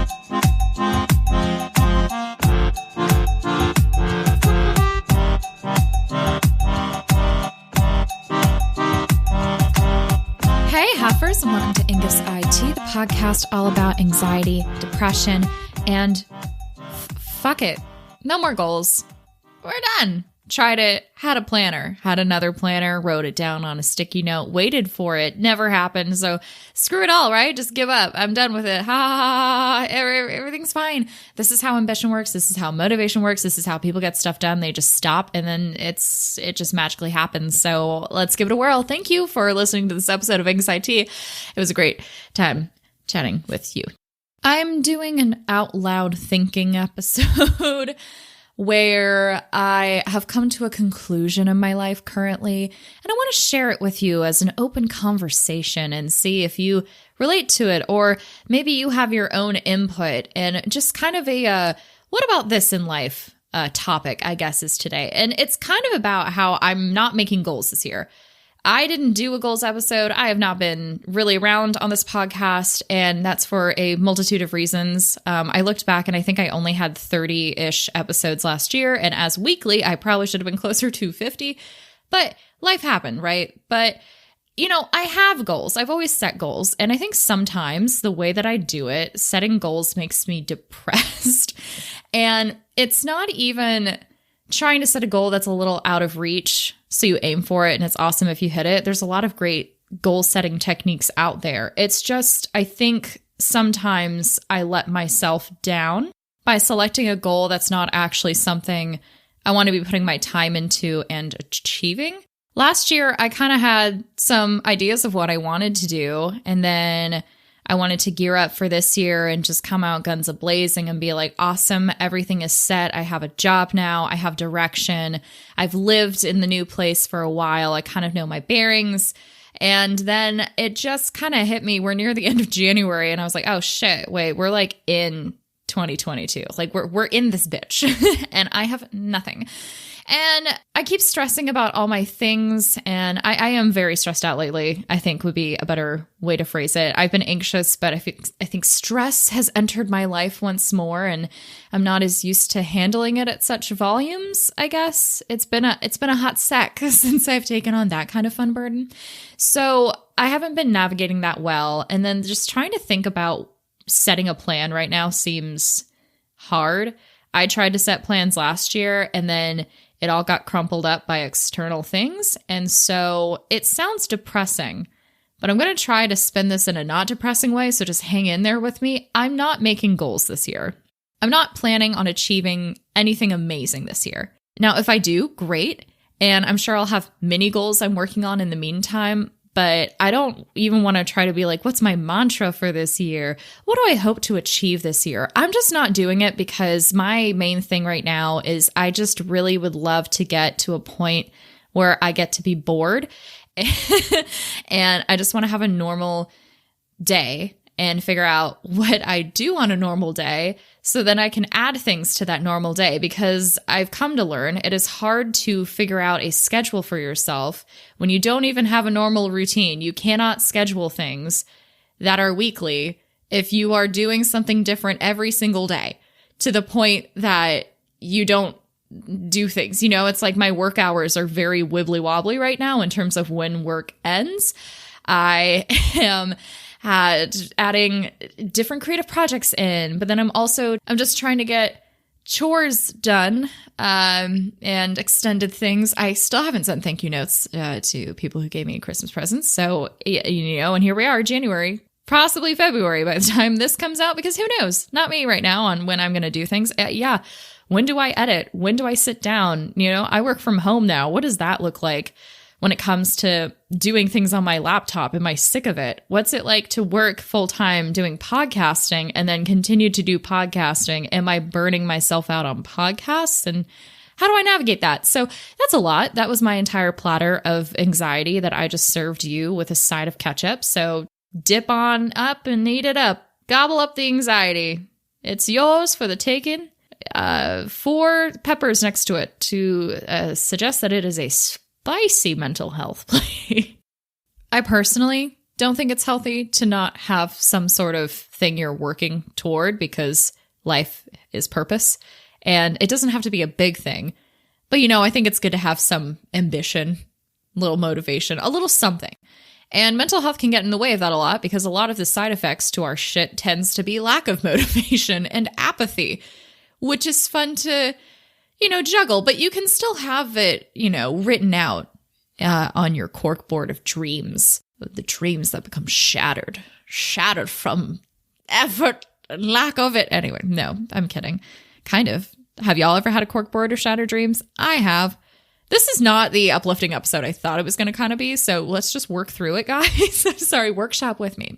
Hey, Heifers, and welcome to Ingus IT, the podcast all about anxiety, depression, and fuck it. No more goals. We're done. Tried it, had a planner, had another planner, wrote it down on a sticky note, waited for it, never happened. So screw it all, right? Just give up. I'm done with it. Ha ha ha. Everything's fine. This is how ambition works. This is how motivation works. This is how people get stuff done. They just stop and then it just magically happens. So let's give it a whirl. Thank you for listening to this episode of Ingus IT. It was a great time chatting with you. I'm doing an out loud thinking episode where I have come to a conclusion in my life currently, and I want to share it with you as an open conversation and see if you relate to it, or maybe you have your own input, and just kind of a, what about this in life topic, I guess, is today. And it's kind of about how I'm not making goals this year. I didn't do a goals episode. I have not been really around on this podcast, and that's for a multitude of reasons. I looked back and I think I only had 30-ish episodes last year, and as weekly, I probably should have been closer to 50, but life happened, right? But, you know, I have goals. I've always set goals, and I think sometimes the way that I do it, setting goals makes me depressed, and it's not even trying to set a goal that's a little out of reach, so you aim for it and it's awesome if you hit it. There's a lot of great goal setting techniques out there. It's just, I think sometimes I let myself down by selecting a goal that's not actually something I want to be putting my time into and achieving. Last year, I kind of had some ideas of what I wanted to do, and then I wanted to gear up for this year and just come out guns a-blazing and be like, awesome, everything is set. I have a job now. I have direction. I've lived in the new place for a while. I kind of know my bearings. And then it just kind of hit me. We're near the end of January, and I was like, oh shit, wait, we're like in 2022. Like we're in this bitch and I have nothing. And I keep stressing about all my things, and I am very stressed out lately, I think would be a better way to phrase it. I've been anxious, but I think stress has entered my life once more, and I'm not as used to handling it at such volumes, I guess. It's been a hot sec since I've taken on that kind of fun burden. So I haven't been navigating that well, and then just trying to think about setting a plan right now seems hard. I tried to set plans last year, and then it all got crumpled up by external things. And so it sounds depressing, but I'm going to try to spin this in a not depressing way. So just hang in there with me. I'm not making goals this year. I'm not planning on achieving anything amazing this year. Now, if I do, great. And I'm sure I'll have mini goals I'm working on in the meantime. But I don't even want to try to be like, what's my mantra for this year? What do I hope to achieve this year? I'm just not doing it because my main thing right now is I just really would love to get to a point where I get to be bored and I just want to have a normal day and figure out what I do on a normal day so then I can add things to that normal day, because I've come to learn it is hard to figure out a schedule for yourself when you don't even have a normal routine. You cannot schedule things that are weekly if you are doing something different every single day to the point that you don't do things. You know, it's like my work hours are very wibbly wobbly right now in terms of when work ends. I am adding different creative projects in, but then I'm just trying to get chores done and extended things. I still haven't sent thank you notes to people who gave me Christmas presents. So, you know, and here we are, January, possibly February by the time this comes out, because who knows? Not me right now on when I'm going to do things. Yeah. When do I edit? When do I sit down? You know, I work from home now. What does that look like when it comes to doing things on my laptop? Am I sick of it? What's it like to work full time doing podcasting and then continue to do podcasting? Am I burning myself out on podcasts? And how do I navigate that? So that's a lot. That was my entire platter of anxiety that I just served you with a side of ketchup. So dip on up and eat it up. Gobble up the anxiety. It's yours for the taking. 4 peppers next to it to suggest that it is a spicy mental health play. I personally don't think it's healthy to not have some sort of thing you're working toward, because life is purpose. And it doesn't have to be a big thing. But, I think it's good to have some ambition, a little motivation, a little something. And mental health can get in the way of that a lot, because a lot of the side effects to our shit tends to be lack of motivation and apathy, which is fun to, juggle. But you can still have it, written out on your corkboard of dreams, the dreams that become shattered from effort and lack of it. Anyway, no, I'm kidding. Kind of. Have y'all ever had a corkboard or shattered dreams? I have. This is not the uplifting episode I thought it was going to kind of be, so let's just work through it, guys. Sorry, workshop with me.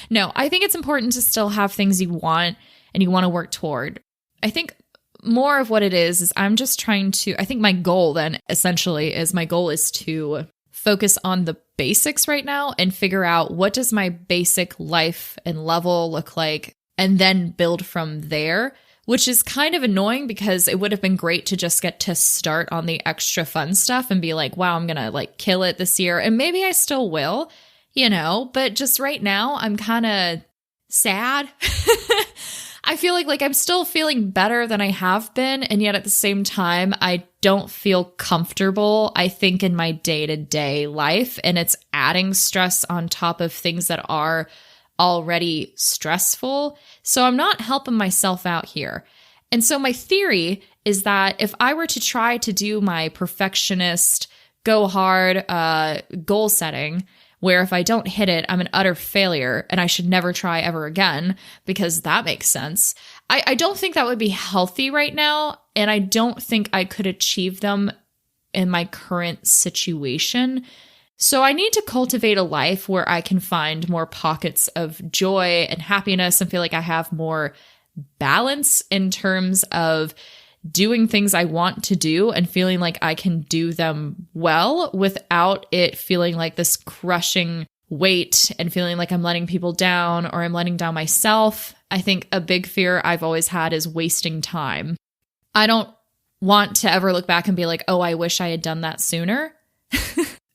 No, I think it's important to still have things you want and you want to work toward. I think more of what it is I'm just trying to, I think my goal then essentially is to focus on the basics right now and figure out what does my basic life and level look like, and then build from there. Which is kind of annoying, because it would have been great to just get to start on the extra fun stuff and be like, wow, I'm going to kill it this year. And maybe I still will, but just right now I'm kind of sad. I feel like I'm still feeling better than I have been. And yet at the same time, I don't feel comfortable, I think, in my day-to-day life. And it's adding stress on top of things that are already stressful. So I'm not helping myself out here. And so my theory is that if I were to try to do my perfectionist, go hard goal setting, where if I don't hit it, I'm an utter failure and I should never try ever again, because that makes sense. I don't think that would be healthy right now. And I don't think I could achieve them in my current situation. So I need to cultivate a life where I can find more pockets of joy and happiness and feel like I have more balance in terms of doing things I want to do and feeling like I can do them well without it feeling like this crushing weight and feeling like I'm letting people down or I'm letting down myself. I think a big fear I've always had is wasting time. I don't want to ever look back and be like, oh, I wish I had done that sooner.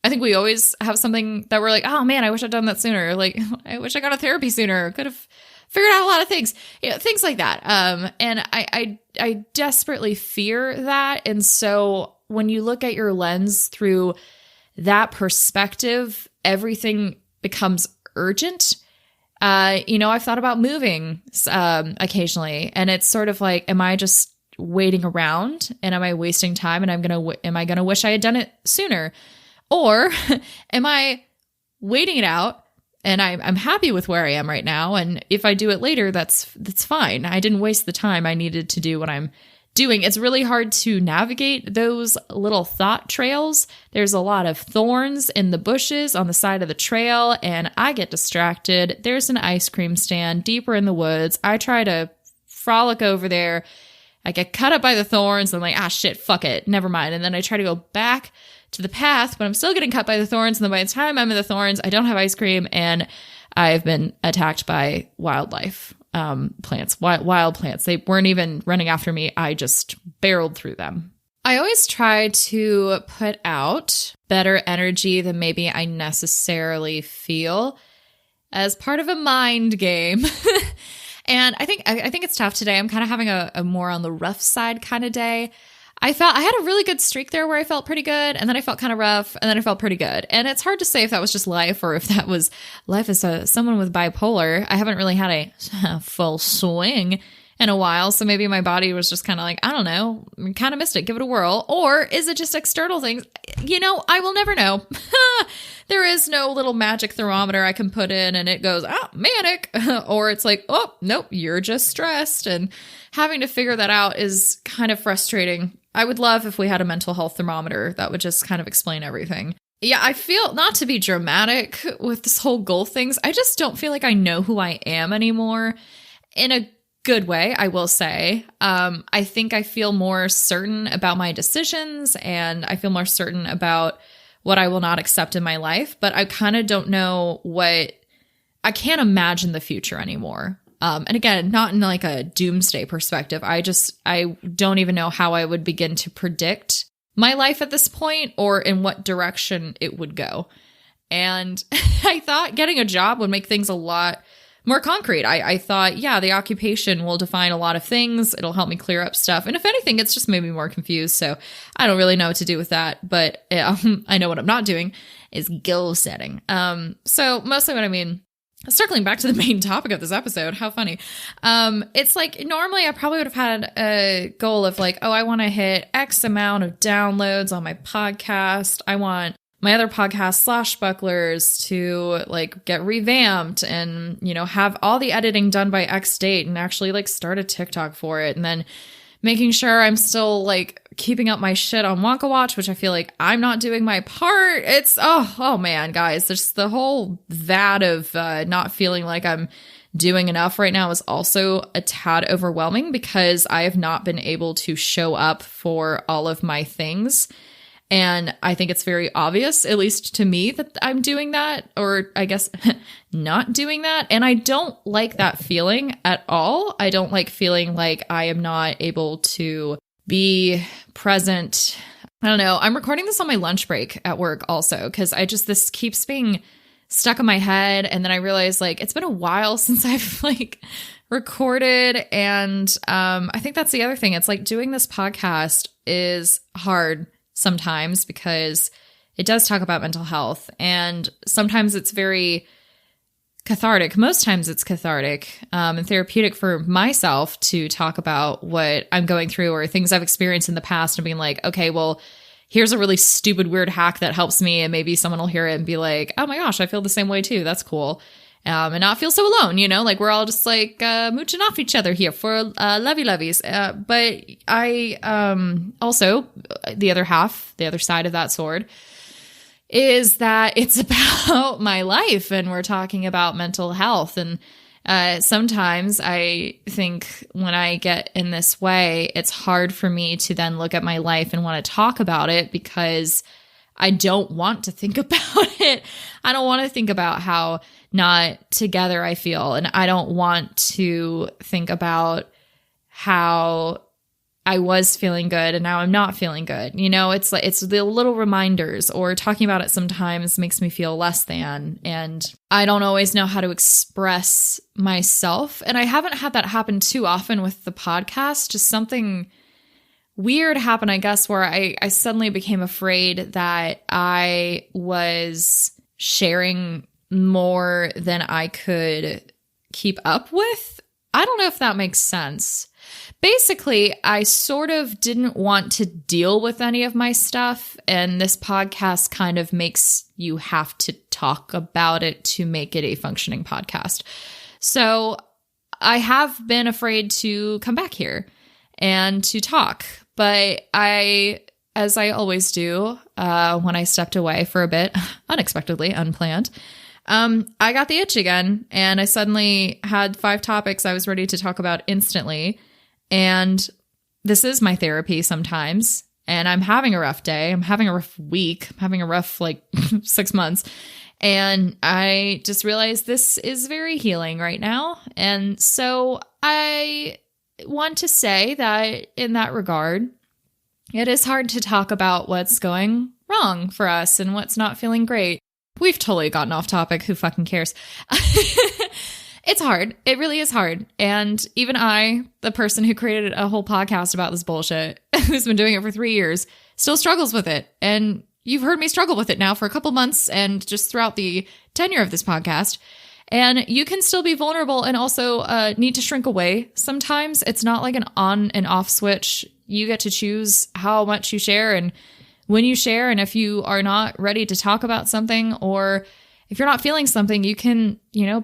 I think we always have something that we're like, oh man, I wish I'd done that sooner. Like, I wish I got a therapy sooner. Could have figured out a lot of things, things like that. And I desperately fear that. And so when you look at your lens through that perspective, everything becomes urgent. I've thought about moving occasionally, and it's sort of like, am I just waiting around and am I wasting time, and am I gonna wish I had done it sooner? Or am I waiting it out and I'm happy with where I am right now, and if I do it later, that's fine. I didn't waste the time I needed to do what I'm doing. It's really hard to navigate those little thought trails. There's a lot of thorns in the bushes on the side of the trail, and I get distracted. There's an ice cream stand deeper in the woods. I try to frolic over there. I get cut up by the thorns. I'm like, shit, fuck it. Never mind. And then I try to go back to the path, but I'm still getting cut by the thorns. And then by the time I'm in the thorns, I don't have ice cream, and I've been attacked by wildlife, plants, wild plants. They weren't even running after me. I just barreled through them. I always try to put out better energy than maybe I necessarily feel as part of a mind game. And I think it's tough today. I'm kind of having a more on the rough side kind of day. I had a really good streak there where I felt pretty good, and then I felt kind of rough, and then I felt pretty good. And it's hard to say if that was just life or if that was life as someone with bipolar. I haven't really had a full swing in a while, so maybe my body was just kind of like, I don't know, kind of missed it, give it a whirl. Or is it just external things? I will never know. There is no little magic thermometer I can put in and it goes, manic. Or it's like, oh, nope, you're just stressed. And having to figure that out is kind of frustrating. I would love if we had a mental health thermometer that would just kind of explain everything. Yeah, I feel, not to be dramatic with this whole goal things, I just don't feel like I know who I am anymore in a good way, I will say. I think I feel more certain about my decisions, and I feel more certain about what I will not accept in my life, but I kind of don't know I can't imagine the future anymore. And again, not in like a doomsday perspective. I don't even know how I would begin to predict my life at this point or in what direction it would go. And I thought getting a job would make things a lot more concrete. I thought, yeah, the occupation will define a lot of things. It'll help me clear up stuff. And if anything, it's just made me more confused. So I don't really know what to do with that. But I know what I'm not doing is goal setting. So mostly what I mean, circling back to the main topic of this episode, how funny. It's like normally I probably would have had a goal of like, oh, I want to hit X amount of downloads on my podcast. I want my other podcast, Swashbucklers, to like get revamped and, you know, have all the editing done by X date and actually like start a TikTok for it. And then making sure I'm still like keeping up my shit on Wonka Watch, which I feel like I'm not doing my part. It's, oh man, guys, there's the whole vat of not feeling like I'm doing enough right now is also a tad overwhelming because I have not been able to show up for all of my things. And I think it's very obvious, at least to me, that I'm doing that, or I guess not doing that. And I don't like that feeling at all. I don't like feeling like I am not able to be present. I don't know. I'm recording this on my lunch break at work also, because this keeps being stuck in my head. And then I realized like it's been a while since I've like recorded. And I think that's the other thing. It's like doing this podcast is hard sometimes because it does talk about mental health, and sometimes it's very cathartic. Most times it's cathartic and therapeutic for myself to talk about what I'm going through or things I've experienced in the past and being like, okay, well, here's a really stupid, weird hack that helps me. And maybe someone will hear it and be like, oh my gosh, I feel the same way too. That's cool. And not feel so alone, you know, like we're all just like mooching off each other here for lovey-loveys. But I also, the other side of that sword is that it's about my life and we're talking about mental health. And sometimes I think when I get in this way, it's hard for me to then look at my life and want to talk about it because I don't want to think about it. I don't want to think about how not together I feel. And I don't want to think about how I was feeling good and now I'm not feeling good. You know, it's like, it's the little reminders, or talking about it sometimes makes me feel less than. And I don't always know how to express myself. And I haven't had that happen too often with the podcast. Just something weird happened, I guess, where I suddenly became afraid that I was sharing more than I could keep up with. I don't know if that makes sense. Basically, I sort of didn't want to deal with any of my stuff, and this podcast kind of makes you have to talk about it to make it a functioning podcast. So I have been afraid to come back here and to talk, but as I always do, when I stepped away for a bit, unexpectedly, unplanned, I got the itch again, and I suddenly had 5 topics I was ready to talk about instantly. And this is my therapy sometimes, and I'm having a rough day. I'm having a rough week. I'm having a rough, 6 months. And I just realized this is very healing right now. And so I want to say that in that regard, it is hard to talk about what's going wrong for us and what's not feeling great. We've totally gotten off topic. Who fucking cares? It's hard. It really is hard. And even I, the person who created a whole podcast about this bullshit, who's been doing it for 3 years, still struggles with it. And you've heard me struggle with it now for a couple months and just throughout the tenure of this podcast. And you can still be vulnerable and also need to shrink away sometimes. It's not like an on and off switch. You get to choose how much you share and when you share. And if you are not ready to talk about something, or if you're not feeling something, you can,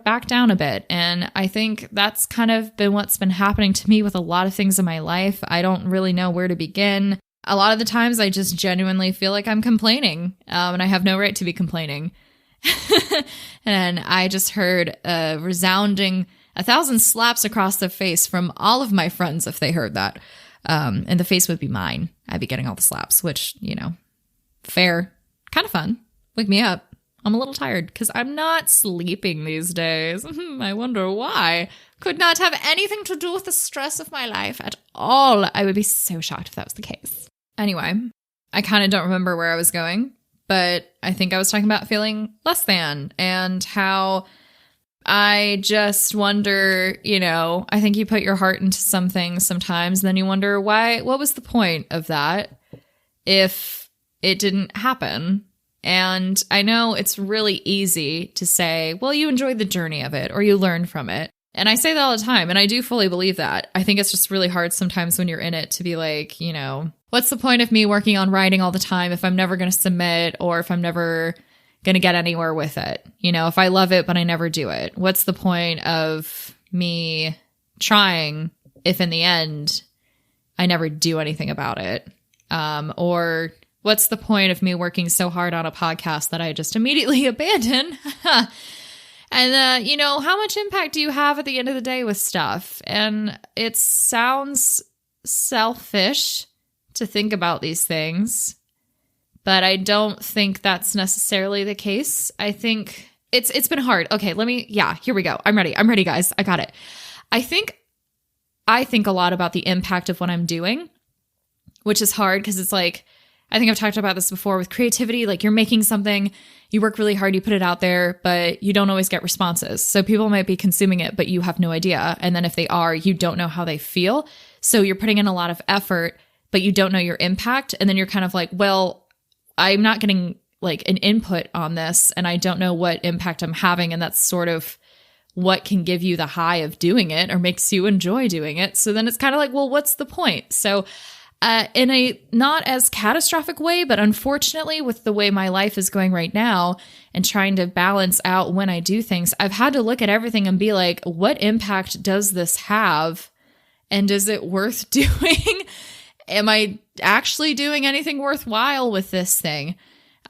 back down a bit. And I think that's kind of been what's been happening to me with a lot of things in my life. I don't really know where to begin. A lot of the times I just genuinely feel like I'm complaining, and I have no right to be complaining. And I just heard a resounding 1,000 slaps across the face from all of my friends if they heard that. And the face would be mine. I'd be getting all the slaps, which, fair, kind of fun. Wake me up. I'm a little tired because I'm not sleeping these days. I wonder why. Could not have anything to do with the stress of my life at all. I would be so shocked if that was the case. Anyway, I kind of don't remember where I was going. but I think I was talking about feeling less than and how I just wonder, I think you put your heart into some things sometimes, and then you wonder what was the point of that if it didn't happen? And I know it's really easy to say, well, you enjoyed the journey of it or you learned from it. And I say that all the time, and I do fully believe that. I think it's just really hard sometimes when you're in it to be like, what's the point of me working on writing all the time if I'm never going to submit or if I'm never going to get anywhere with it? If I love it, but I never do it, what's the point of me trying if in the end I never do anything about it? Or what's the point of me working so hard on a podcast that I just immediately abandon? And, how much impact do you have at the end of the day with stuff? And it sounds selfish to think about these things, but I don't think that's necessarily the case. I think it's been hard. Okay, here we go. I'm ready, guys. I got it. I think a lot about the impact of what I'm doing, which is hard because it's like, I think I've talked about this before with creativity. Like, you're making something, you work really hard, you put it out there, but you don't always get responses. So people might be consuming it, but you have no idea. And then if they are, you don't know how they feel. So you're putting in a lot of effort, but you don't know your impact. And then you're kind of like, well, I'm not getting like an input on this, and I don't know what impact I'm having. And that's sort of what can give you the high of doing it or makes you enjoy doing it. So then it's kind of like, well, what's the point? So in a not as catastrophic way, but unfortunately with the way my life is going right now and trying to balance out when I do things, I've had to look at everything and be like, what impact does this have? And is it worth doing? Am I actually doing anything worthwhile with this thing?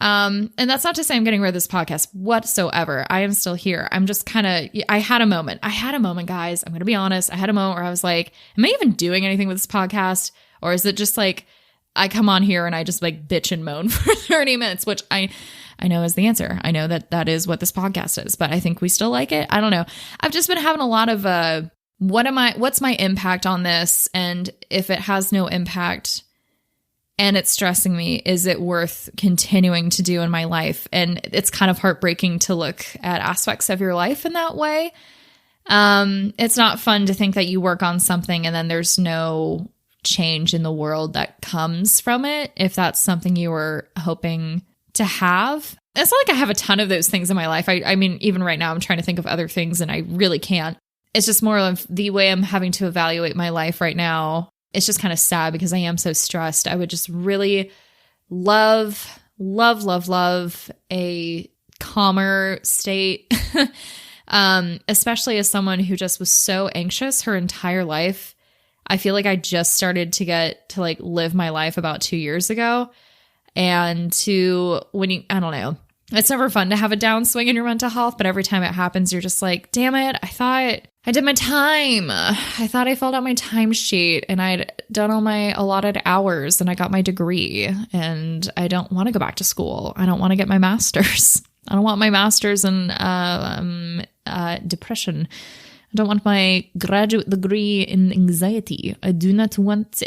And that's not to say I'm getting rid of this podcast whatsoever. I am still here. I'm just I had a moment, guys. I'm going to be honest. I had a moment where I was like, am I even doing anything with this podcast? Or is it just like I come on here and I just like bitch and moan for 30 minutes, which I know is the answer. I know that is what this podcast is, but I think we still like it. I don't know. I've just been having a lot of what's my impact on this? And if it has no impact and it's stressing me, is it worth continuing to do in my life? And it's kind of heartbreaking to look at aspects of your life in that way. It's not fun to think that you work on something and then there's no change in the world that comes from it, if that's something you were hoping to have. It's not like I have a ton of those things in my life. I mean, even right now, I'm trying to think of other things and I really can't. It's just more of the way I'm having to evaluate my life right now. It's just kind of sad because I am so stressed. I would just really love a calmer state, especially as someone who just was so anxious her entire life. I feel like I just started to get to like live my life about 2 years ago. And I don't know, it's never fun to have a downswing in your mental health, but every time it happens, you're just like, damn it, I thought I did my time. I thought I filled out my timesheet and I'd done all my allotted hours and I got my degree and I don't want to go back to school. I don't want to get my master's. I don't want my master's in depression. I don't want my graduate degree in anxiety. I do not want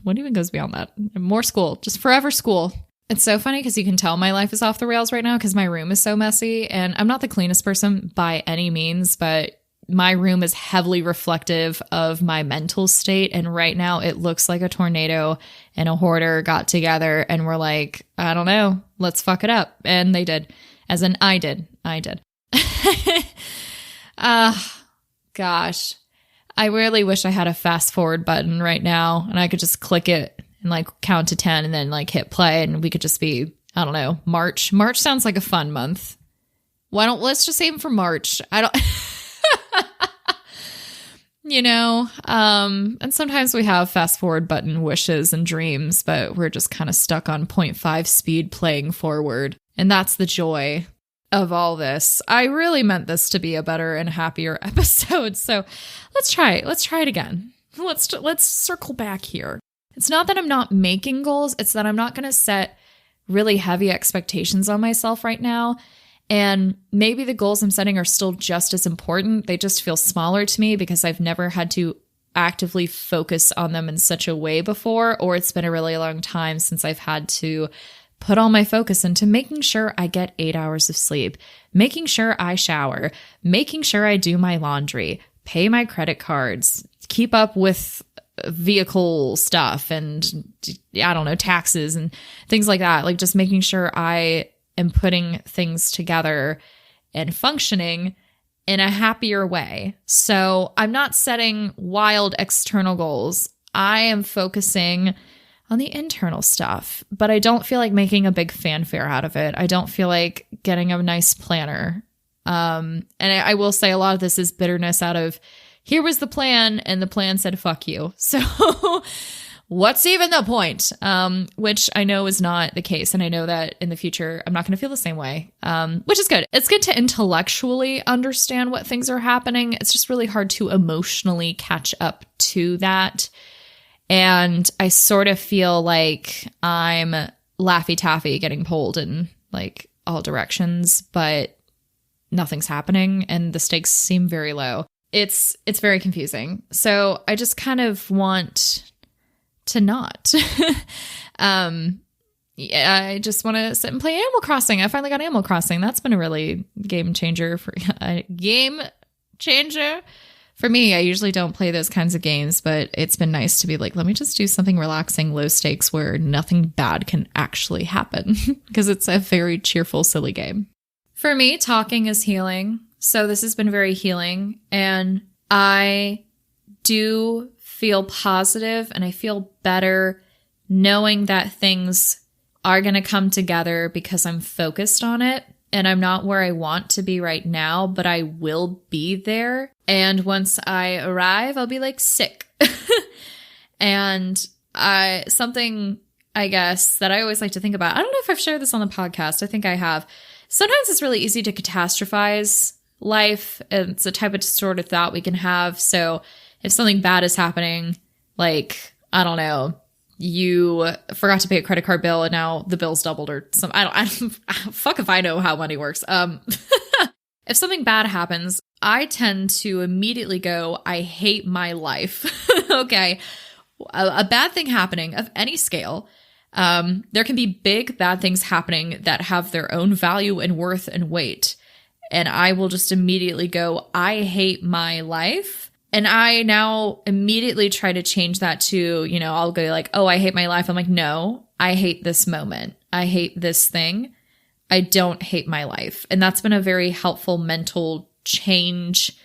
what even goes beyond that? More school, just forever school. It's so funny because you can tell my life is off the rails right now because my room is so messy, and I'm not the cleanest person by any means, but my room is heavily reflective of my mental state. And right now it looks like a tornado and a hoarder got together and were like, I don't know, let's fuck it up. And they did. As in I did. Gosh, I really wish I had a fast forward button right now and I could just click it and like count to 10 and then like hit play and we could just be, I don't know, March. March sounds like a fun month. Let's just aim for March. And sometimes we have fast forward button wishes and dreams, but we're just kind of stuck on 0.5 speed playing forward. And that's the joy of all this. I really meant this to be a better and happier episode. So let's try it again. Let's circle back here. It's not that I'm not making goals. It's that I'm not going to set really heavy expectations on myself right now. And maybe the goals I'm setting are still just as important. They just feel smaller to me because I've never had to actively focus on them in such a way before, or it's been a really long time since I've had to put all my focus into making sure I get 8 hours of sleep, making sure I shower, making sure I do my laundry, pay my credit cards, keep up with vehicle stuff and I don't know, taxes and things like that. Like just making sure I am putting things together and functioning in a happier way. So I'm not setting wild external goals. I am focusing on the internal stuff, but I don't feel like making a big fanfare out of it. I don't feel like getting a nice planner. And I will say a lot of this is bitterness out of, here was the plan, and the plan said, fuck you. So what's even the point? Which I know is not the case. And I know that in the future, I'm not going to feel the same way, which is good. It's good to intellectually understand what things are happening. It's just really hard to emotionally catch up to that. And I sort of feel like I'm Laffy Taffy getting pulled in like all directions, but nothing's happening and the stakes seem very low. It's very confusing. So I just kind of want to not. I just want to sit and play Animal Crossing. I finally got Animal Crossing. That's been a really game changer for For me. I usually don't play those kinds of games, but it's been nice to be like, let me just do something relaxing, low stakes, where nothing bad can actually happen because it's a very cheerful, silly game. For me, talking is healing. So this has been very healing, and I do feel positive and I feel better knowing that things are going to come together because I'm focused on it. And I'm not where I want to be right now, but I will be there. And once I arrive, I'll be like sick. And something, I guess, that I always like to think about, I don't know if I've shared this on the podcast. I think I have. Sometimes it's really easy to catastrophize life. It's a type of distorted thought we can have. So if something bad is happening, like, I don't know, you forgot to pay a credit card bill and now the bill's doubled or some, I don't fuck if I know how money works. If something bad happens, I tend to immediately go, I hate my life. Okay. A bad thing happening of any scale. There can be big bad things happening that have their own value and worth and weight. And I will just immediately go, I hate my life. And I now immediately try to change that to, you know, I'll go like, oh, I hate my life. I'm like, no, I hate this moment. I hate this thing. I don't hate my life. And that's been a very helpful mental change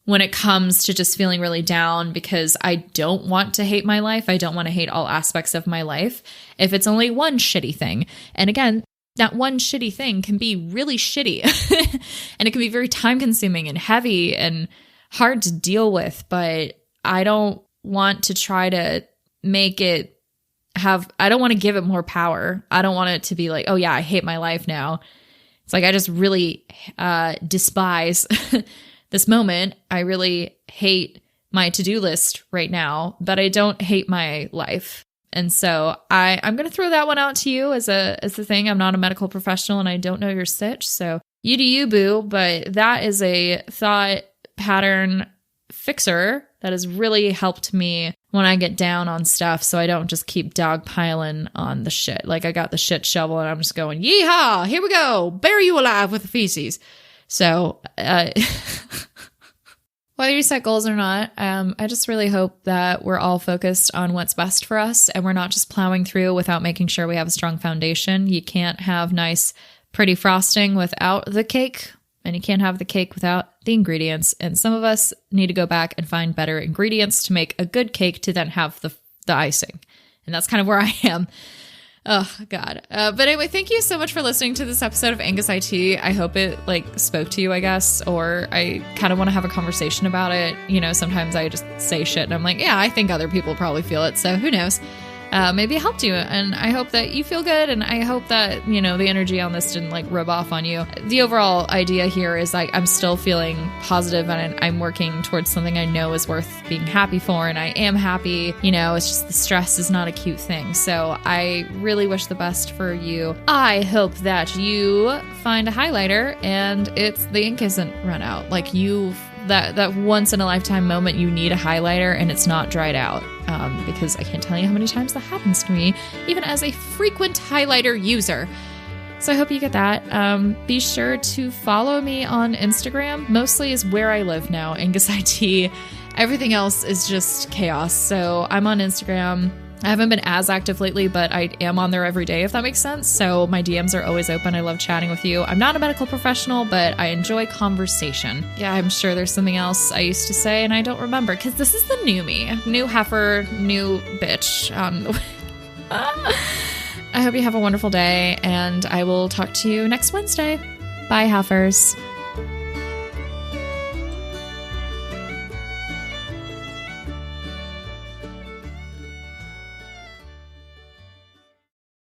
when it comes to just feeling really down, because I don't want to hate my life. I don't want to hate all aspects of my life. If it's only one shitty thing. And again, that one shitty thing can be really shitty and it can be very time consuming and heavy and hard to deal with, but I don't want to try to make it I don't want to give it more power. I don't want it to be like, oh yeah, I hate my life now. It's like, I just really despise this moment. I really hate my to-do list right now, but I don't hate my life. And so I'm going to throw that one out to you as the thing. I'm not a medical professional and I don't know your sitch. So you do you, boo. But that is a thought pattern fixer that has really helped me when I get down on stuff, so I don't just keep dogpiling on the shit. Like, I got the shit shovel and I'm just going, yeehaw, here we go, bury you alive with the feces. So whether you set goals or not, I just really hope that we're all focused on what's best for us and we're not just plowing through without making sure we have a strong foundation. You can't have nice, pretty frosting without the cake. And you can't have the cake without the ingredients. And some of us need to go back and find better ingredients to make a good cake to then have the icing. And that's kind of where I am. Oh, God. But anyway, thank you so much for listening to this episode of Angus IT. I hope it spoke to you, I guess, or I kind of want to have a conversation about it. You know, sometimes I just say shit and I'm like, yeah, I think other people probably feel it. So who knows? Maybe it helped you, and I hope that you feel good, and I hope that, you know, the energy on this didn't rub off on you. The overall idea here is I'm still feeling positive, and I'm working towards something I know is worth being happy for, and I am happy. You know, it's just the stress is not a cute thing. So I really wish the best for you. I hope that you find a highlighter and the ink isn't run out. You that once in a lifetime moment you need a highlighter and it's not dried out. Because I can't tell you how many times that happens to me, even as a frequent highlighter user. So I hope you get that. Be sure to follow me on Instagram. Mostly is where I live now, Angus IT. Everything else is just chaos. So I'm on Instagram. I haven't been as active lately, but I am on there every day, if that makes sense. So my DMs are always open. I love chatting with you. I'm not a medical professional, but I enjoy conversation. Yeah, I'm sure there's something else I used to say and I don't remember because this is the new me. New heifer, new bitch. I hope you have a wonderful day and I will talk to you next Wednesday. Bye, Heifers.